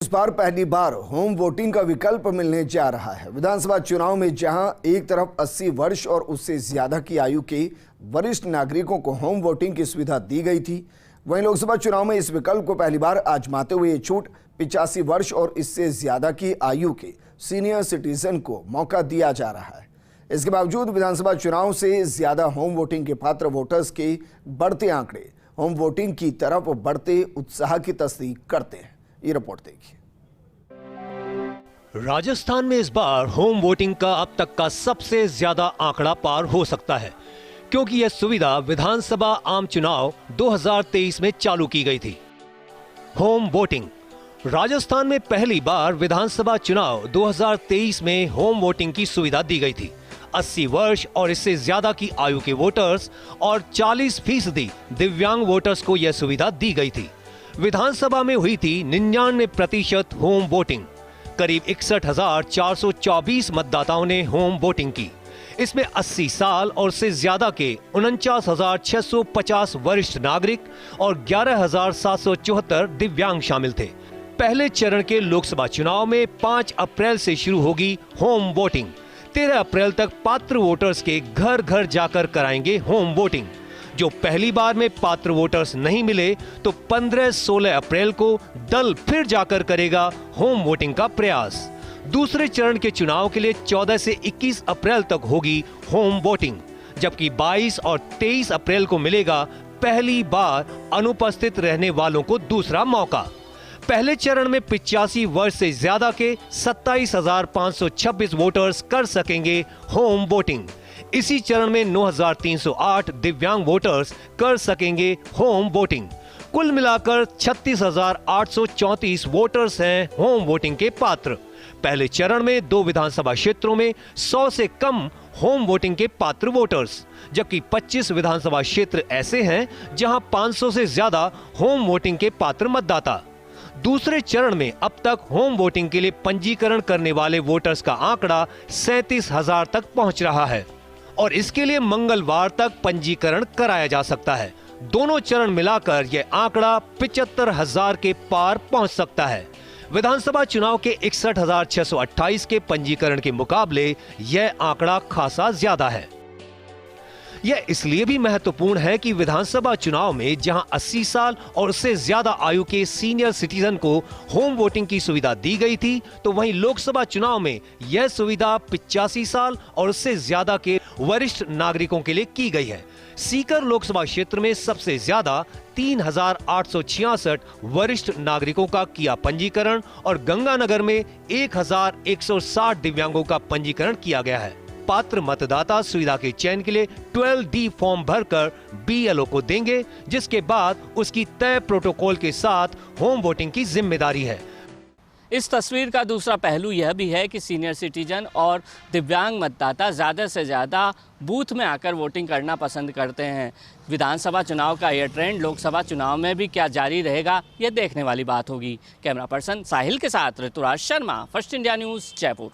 इस बार पहली बार home voting का विकल्प मिलने जा रहा है। विधानसभा चुनाव में जहां एक तरफ 80 वर्ष और उससे ज्यादा की आयु के वरिष्ठ नागरिकों को होम वोटिंग की सुविधा दी गई थी, वहीं लोकसभा चुनाव में इस विकल्प को पहली बार आजमाते हुए ये छूट 85 वर्ष और इससे ज्यादा की आयु के सीनियर सिटीजन को मौका दिया जा रहा है। इसके बावजूद विधानसभा चुनाव से ज्यादा होम वोटिंग के पात्र वोटर्स के बढ़ते आंकड़े होम वोटिंग की तरफ बढ़ते उत्साह की तस्दीक करते हैं। ये रिपोर्ट देखिए। राजस्थान में इस बार होम वोटिंग का अब तक का सबसे ज्यादा आंकड़ा पार हो सकता है, क्योंकि यह सुविधा विधानसभा आम चुनाव 2023 में चालू की गई थी। होम वोटिंग राजस्थान में पहली बार विधानसभा चुनाव 2023 में होम वोटिंग की सुविधा दी गई थी। 80 वर्ष और इससे ज्यादा की आयु के वोटर्स और 40% दिव्यांग वोटर्स को यह सुविधा दी गई थी। विधानसभा में हुई थी 99% होम वोटिंग। करीब 61,424 मतदाताओं ने होम वोटिंग की। इसमें 80 साल और से ज्यादा के 49,650 वरिष्ठ नागरिक और 11,774 दिव्यांग शामिल थे। पहले चरण के लोकसभा चुनाव में 5 अप्रैल से शुरू होगी होम वोटिंग। 13 अप्रैल तक पात्र वोटर्स के घर घर जाकर कराएंगे होम वोटिंग। जो पहली बार में पात्र वोटर्स नहीं मिले तो 15-16 अप्रैल को दल फिर जाकर करेगा होम वोटिंग का प्रयास। दूसरे चरण के चुनाव के लिए 14 से 21 अप्रैल तक होगी होम वोटिंग, जबकि 22 और 23 अप्रैल को मिलेगा पहली बार अनुपस्थित रहने वालों को दूसरा मौका। पहले चरण में 85 वर्ष से ज्यादा के 27,526 वोटर्स कर सकेंगे होम वोटिंग। इसी चरण में 9,308 दिव्यांग वोटर्स कर सकेंगे होम वोटिंग। कुल मिलाकर 36,834 वोटर्स हैं होम वोटिंग के पात्र। पहले चरण में 2 विधानसभा क्षेत्रों में 100 से कम होम वोटिंग के पात्र वोटर्स, जबकि 25 विधानसभा क्षेत्र ऐसे हैं जहां 500 से ज्यादा होम वोटिंग के पात्र मतदाता। दूसरे चरण में अब तक होम वोटिंग के लिए पंजीकरण करने वाले वोटर्स का आंकड़ा 37,000 तक पहुंच रहा है और इसके लिए मंगलवार तक पंजीकरण कराया जा सकता है। दोनों चरण मिलाकर यह आंकड़ा 75,000 के पार पहुंच सकता है। विधानसभा चुनाव के 61,628 के पंजीकरण के मुकाबले यह आंकड़ा खासा ज्यादा है। यह इसलिए भी महत्वपूर्ण है कि विधानसभा चुनाव में जहां 80 साल और उससे ज्यादा आयु के सीनियर सिटीजन को होम वोटिंग की सुविधा दी गई थी, तो वहीं लोकसभा चुनाव में यह सुविधा 85 साल और उससे ज्यादा के वरिष्ठ नागरिकों के लिए की गई है। सीकर लोकसभा क्षेत्र में सबसे ज्यादा 3,866 वरिष्ठ नागरिकों का किया पंजीकरण और गंगानगर में 1,160 दिव्यांगों का पंजीकरण किया गया है। पात्र मतदाता सुविधा के चयन के लिए 12D फॉर्म भरकर BLO को देंगे, जिसके बाद उसकी तय प्रोटोकॉल के साथ होम वोटिंग की जिम्मेदारी है। इस तस्वीर का दूसरा पहलू यह भी है कि सीनियर सिटीजन और दिव्यांग मतदाता ज़्यादा से ज़्यादा बूथ में आकर वोटिंग करना पसंद करते हैं। विधानसभा चुनाव का यह ट्रेंड लोकसभा चुनाव में भी क्या जारी रहेगा, यह देखने वाली बात होगी। कैमरा पर्सन साहिल के साथ Rituraj Sharma, first India news, Jaipur.